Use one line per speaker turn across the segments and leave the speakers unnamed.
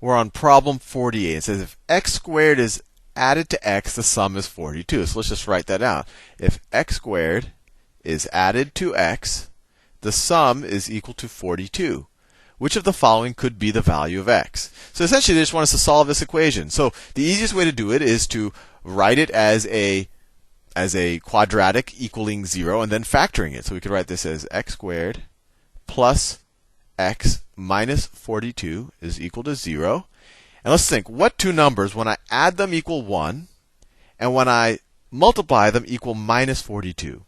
We're on problem 48. It says if x squared is added to x, the sum is 42. So let's just write that out. If x squared is added to x, the sum is equal to 42. Which of the following could be the value of x? So essentially, they just want us to solve this equation. So the easiest way to do it is to write it as a quadratic equaling 0 and then factoring it. So we could write this as x squared plus x minus 42 is equal to 0. And let's think, what two numbers, when I add them, equal 1, and when I multiply them, equal minus 42?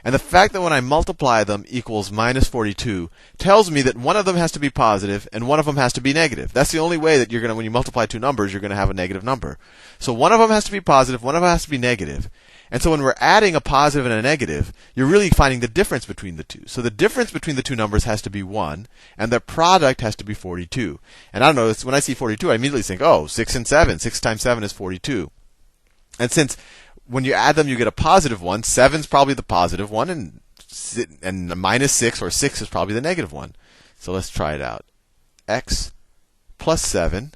And the fact that when I multiply them equals minus 42 tells me that one of them has to be positive and one of them has to be negative. That's the only way that you're going to, when you multiply two numbers, you're going to have a negative number. So one of them has to be positive, one of them has to be negative. And so when we're adding a positive and a negative, you're really finding the difference between the two. So the difference between the two numbers has to be 1, and the product has to be 42. And I don't know, when I see 42, I immediately think, oh, 6 and 7. 6 times 7 is 42. And since when you add them, you get a positive one, 7's probably the positive one, and minus 6 or 6 is probably the negative one. So let's try it out. X plus 7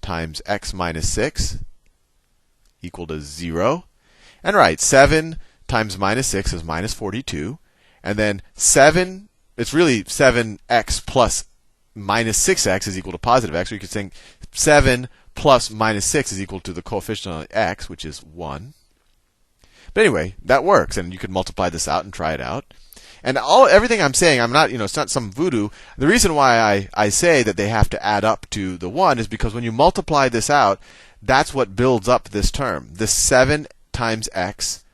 times x minus 6 equal to 0. And right, 7 times minus 6 is minus 42. And then 7, it's really 7x plus minus 6x is equal to positive x. Or you could think 7 plus minus 6 is equal to the coefficient on x, which is 1. But anyway, that works. And you could multiply this out and try it out. And everything I'm saying, I'm not, it's not some voodoo. The reason why I say that they have to add up to the 1 is because when you multiply this out, that's what builds up this term. This 7 times x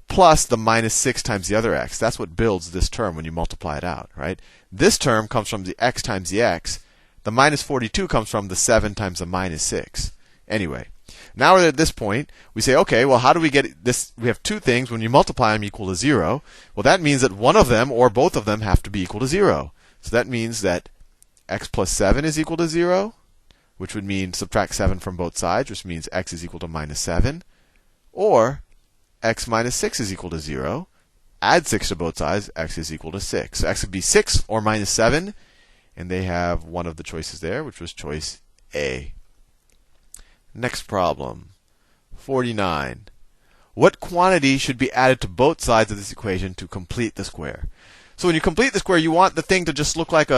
plus the minus 6 times the other x. That's what builds this term when you multiply it out, right? This term comes from the x times the x. The minus 42 comes from the 7 times the minus 6. Anyway, now we're at this point. We say, okay, well, how do we get this? We have two things. When you multiply them equal to 0, well, that means that one of them or both of them have to be equal to 0. So that means that x plus 7 is equal to 0, which would mean subtract 7 from both sides, which means x is equal to minus 7. Or x minus 6 is equal to 0. Add 6 to both sides, x is equal to 6. So x would be 6 or minus 7. And they have one of the choices there, which was choice A. Next problem, 49. What quantity should be added to both sides of this equation to complete the square? So when you complete the square, you want the thing to just look like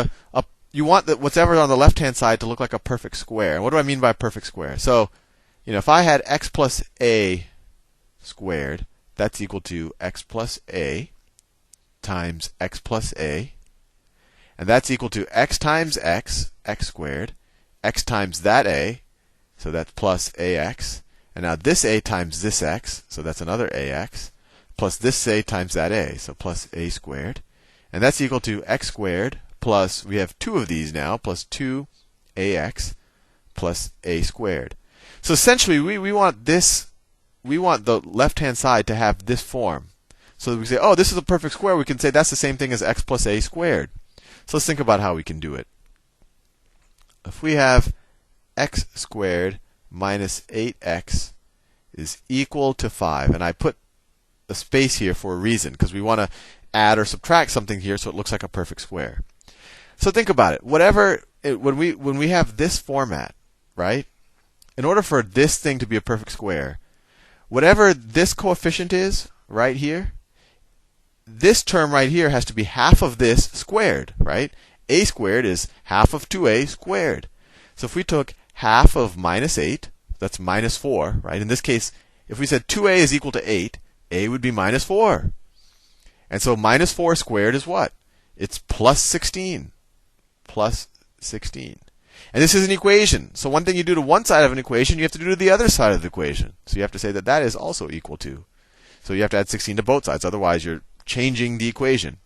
you want whatever on the left-hand side to look like a perfect square. And what do I mean by a perfect square? So, if I had x plus a squared, that's equal to x plus a times x plus a. And that's equal to x times x, x squared, x times that a, so that's plus ax. And now this a times this x, so that's another ax, plus this a times that a, so plus a squared. And that's equal to x squared plus, we have two of these now, plus 2ax plus a squared. So essentially, we want the left-hand side to have this form. So we say, oh, this is a perfect square. We can say that's the same thing as x plus a squared. So let's think about how we can do it. If we have x squared minus 8x is equal to 5, and I put a space here for a reason, because we want to add or subtract something here so it looks like a perfect square. So think about it. When we have this format, right? In order for this thing to be a perfect square, whatever this coefficient is right here, this term right here has to be half of this squared, right? A squared is half of 2a squared. So if we took half of minus 8, that's minus 4, right? In this case, if we said 2a is equal to 8, a would be minus 4. And so minus 4 squared is what? It's plus 16. Plus 16. And this is an equation. So one thing you do to one side of an equation, you have to do to the other side of the equation. So you have to say that that is also equal to. So you have to add 16 to both sides. Otherwise, you're changing the equation.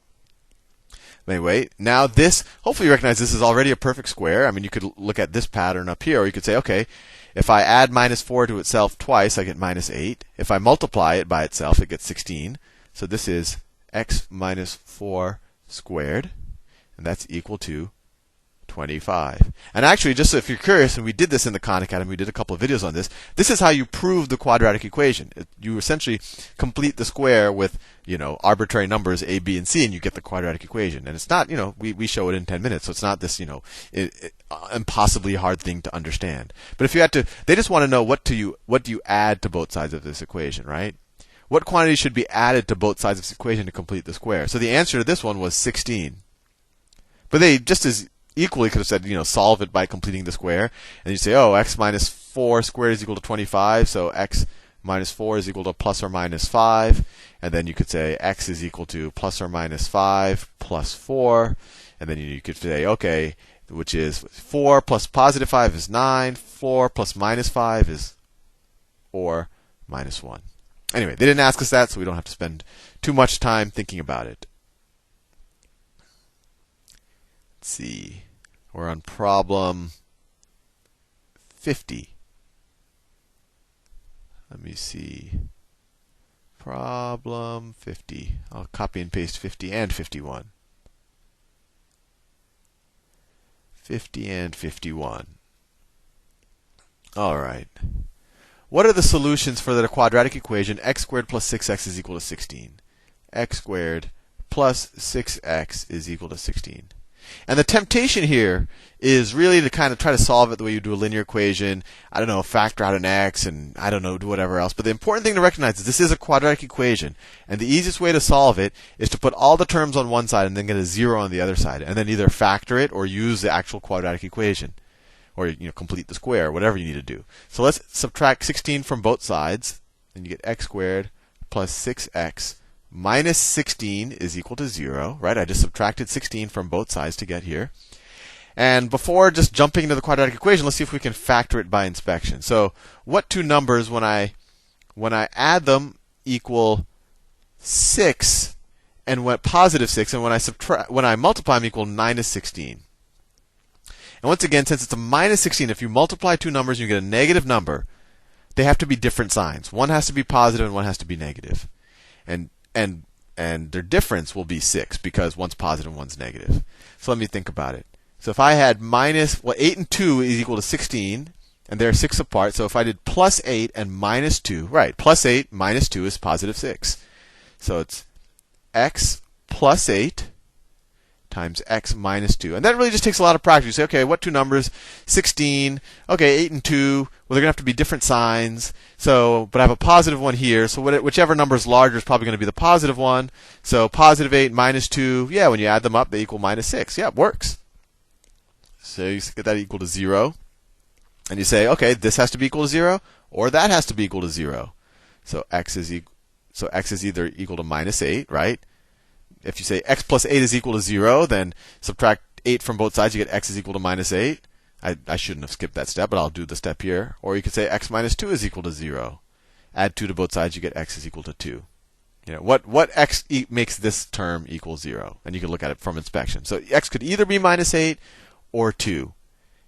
Anyway, now this, hopefully you recognize this is already a perfect square. I mean, you could look at this pattern up here, or you could say, okay, if I add minus 4 to itself twice, I get minus 8. If I multiply it by itself, it gets 16. So this is x minus 4 squared, and that's equal to 25. And actually, just so if you're curious, and we did this in the Khan Academy, we did a couple of videos on this. This is how you prove the quadratic equation. You essentially complete the square with, arbitrary numbers a, b, and c, and you get the quadratic equation. And it's not, we show it in 10 minutes, so it's not this, impossibly hard thing to understand. But if you had to, they just want to know what do you add to both sides of this equation, right? What quantity should be added to both sides of this equation to complete the square? So the answer to this one was 16. But they just as equally could have said, solve it by completing the square. And you say, oh, x minus 4 squared is equal to 25. So x minus 4 is equal to plus or minus 5. And then you could say x is equal to plus or minus 5 plus 4. And then you could say, okay, which is 4 plus positive 5 is 9. 4 plus minus 5 is or minus 1. Anyway, they didn't ask us that, so we don't have to spend too much time thinking about it. Let's see. We're on problem 50. Let me see. Problem 50. I'll copy and paste 50 and 51. 50 and 51. All right. What are the solutions for the quadratic equation x squared plus 6x is equal to 16? X squared plus 6x is equal to 16. And the temptation here is really to kind of try to solve it the way you do a linear equation. I don't know, factor out an x and I don't know, do whatever else. But the important thing to recognize is this is a quadratic equation. And the easiest way to solve it is to put all the terms on one side and then get a 0 on the other side. And then either factor it or use the actual quadratic equation. Or complete the square, whatever you need to do. So let's subtract 16 from both sides. And you get x squared plus 6x minus 16 is equal to 0, right? I just subtracted 16 from both sides to get here. And before just jumping into the quadratic equation, let's see if we can factor it by inspection. So what two numbers, when I add them, equal 6, and when positive 6, and when I multiply them, equal minus 16. And once again, since it's a minus 16, if you multiply two numbers and you get a negative number, they have to be different signs. One has to be positive and one has to be negative. And their difference will be 6 because one's positive and one's negative. So let me think about it. So if I had 8 and 2 is equal to 16, and they're 6 apart. So if I did plus 8 and minus 2, right, plus 8 minus 2 is positive 6. So it's x plus 8 times x minus 2. And that really just takes a lot of practice. You say, okay, what two numbers? 16. Okay, 8 and 2. Well, they're going to have to be different signs. So, but I have a positive one here. So whichever number is larger is probably going to be the positive one. So positive 8 minus 2. Yeah, when you add them up, they equal minus 6. Yeah, it works. So you get that equal to 0. And you say, okay, this has to be equal to 0, or that has to be equal to 0. So x is either equal to minus 8, right? If you say x plus 8 is equal to 0, then subtract 8 from both sides, you get x is equal to minus 8. I shouldn't have skipped that step, but I'll do the step here. Or you could say x minus 2 is equal to 0. Add 2 to both sides, you get x is equal to 2. What x makes this term equal 0? And you can look at it from inspection. So x could either be minus 8 or 2.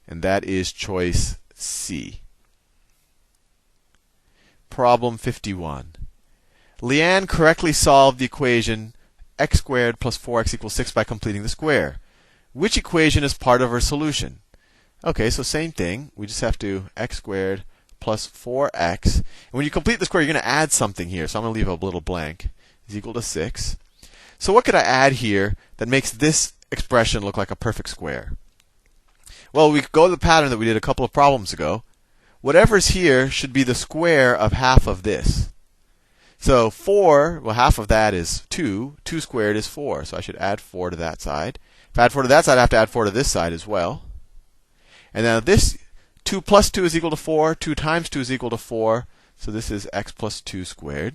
And that is choice C. Problem 51. Leanne correctly solved the equation x squared plus 4x equals 6 by completing the square. Which equation is part of her solution? Okay, so same thing. We just have to x squared plus 4x. And when you complete the square, you're going to add something here. So I'm going to leave a little blank. Is equal to 6. So what could I add here that makes this expression look like a perfect square? Well, we go to the pattern that we did a couple of problems ago. Whatever's here should be the square of half of this. So 4, well, half of that is 2. 2 squared is 4. So I should add 4 to that side. If I add 4 to that side, I have to add 4 to this side as well. And now this 2 plus 2 is equal to 4. 2 times 2 is equal to 4. So this is x plus 2 squared.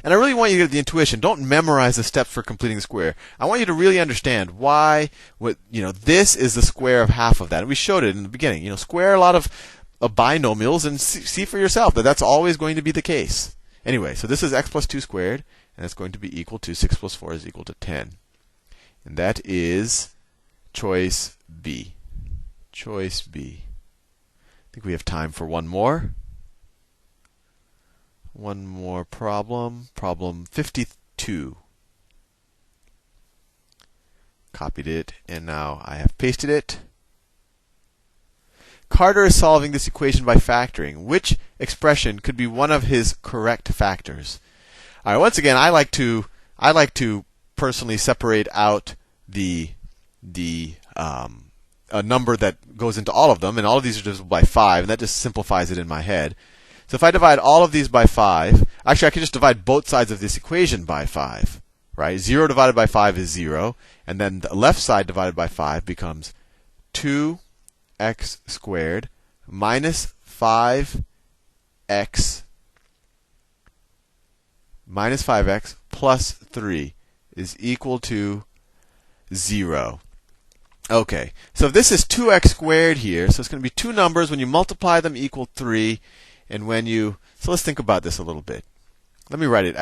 And I really want you to get the intuition. Don't memorize the steps for completing the square. I want you to really understand why this is the square of half of that. And we showed it in the beginning. Square a lot of binomials and see for yourself that that's always going to be the case. Anyway, so this is x plus 2 squared, and it's going to be equal to 6 plus 4 is equal to 10. And that is choice B. Choice B. I think we have time for one more. One more problem. Problem 52. Copied it, and now I have pasted it. Carter is solving this equation by factoring. Which expression could be one of his correct factors? All right. Once again, I like to personally separate out a number that goes into all of them, and all of these are divisible by 5, and that just simplifies it in my head. So if I divide all of these by 5, actually I can just divide both sides of this equation by 5, right? 0 divided by 5 is 0, and then the left side divided by 5 becomes 2x squared minus 5x plus 3 is equal to 0. Okay, so if this is 2x squared here, so it's going to be two numbers. When you multiply them, equal 3. And when you, so let's think about this a little bit. Let me write it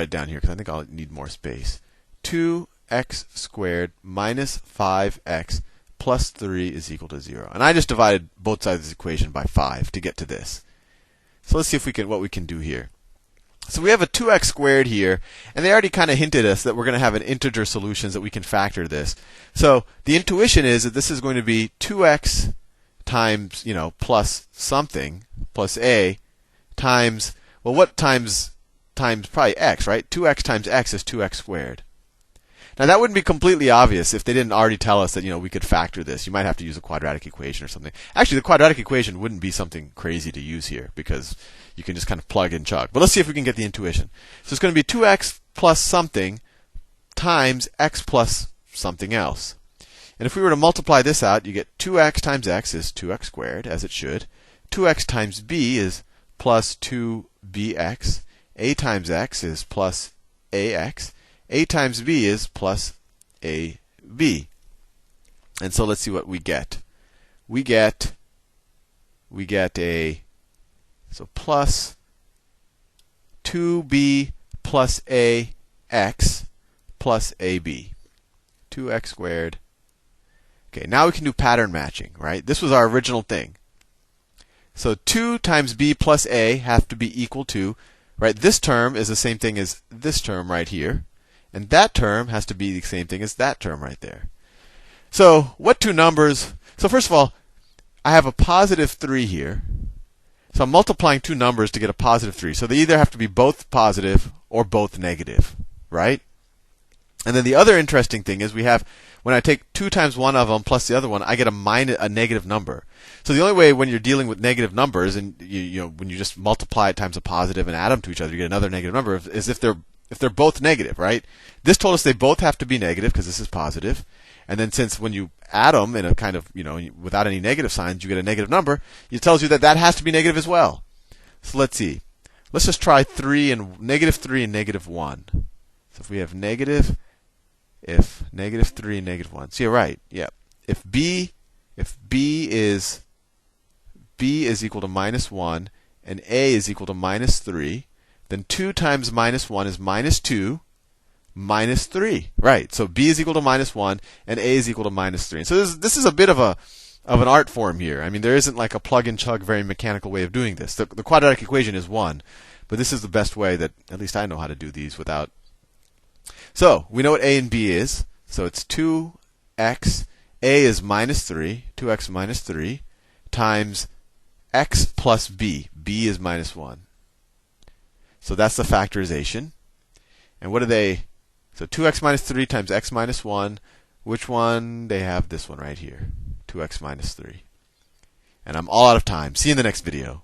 down here because I think I'll need more space. 2x squared minus 5x plus 3 is equal to 0. And I just divided both sides of this equation by 5 to get to this. So let's see if what we can do here. So we have a 2x squared here, and they already kind of hinted us that we're going to have an integer solutions that we can factor this. So the intuition is that this is going to be 2x times, plus something, plus a, times, well, what times probably x, right? 2x times x is 2x squared. Now that wouldn't be completely obvious if they didn't already tell us that, we could factor this. You might have to use a quadratic equation or something. Actually, the quadratic equation wouldn't be something crazy to use here because you can just kind of plug and chug. But let's see if we can get the intuition. So it's going to be 2x plus something times x plus something else. And if we were to multiply this out, you get 2x times x is 2x squared, as it should. 2x times b is plus 2bx. A times x is plus ax. A times b is plus ab. And so let's see what we get. We get a, so plus 2b plus ax plus ab. 2x squared. Okay, now we can do pattern matching, right? This was our original thing. So 2 times b plus a have to be equal to, right? This term is the same thing as this term right here. And that term has to be the same thing as that term right there. So what two numbers? So first of all, I have a positive 3 here. So I'm multiplying two numbers to get a positive 3. So they either have to be both positive or both negative, right? And then the other interesting thing is we have, when I take 2 times one of them plus the other one, I get a negative number. So the only way when you're dealing with negative numbers, and when you just multiply it times a positive and add them to each other, you get another negative number, is if they're both negative, right? This told us they both have to be negative because this is positive. And then since when you add them in a kind of, without any negative signs, you get a negative number, it tells you that that has to be negative as well. So let's see. Let's just try negative 3 and negative 1. So if we have negative 3 and negative 1. So you're right. Yeah. If b is equal to minus 1 and a is equal to minus 3, then 2 times minus 1 is minus 2 minus 3. Right. So b is equal to minus 1 and a is equal to minus 3. So this is a bit of an art form here. I mean, there isn't like a plug and chug, very mechanical way of doing this. The quadratic equation is 1, but this is the best way that at least I know how to do these without. So we know what a and b is. So it's 2x. A is minus 3. 2x minus 3 times x plus b. B is minus 1. So that's the factorization. And what are they? So 2x minus 3 times x minus 1. Which one? They have this one right here. 2x minus 3. And I'm all out of time. See you in the next video.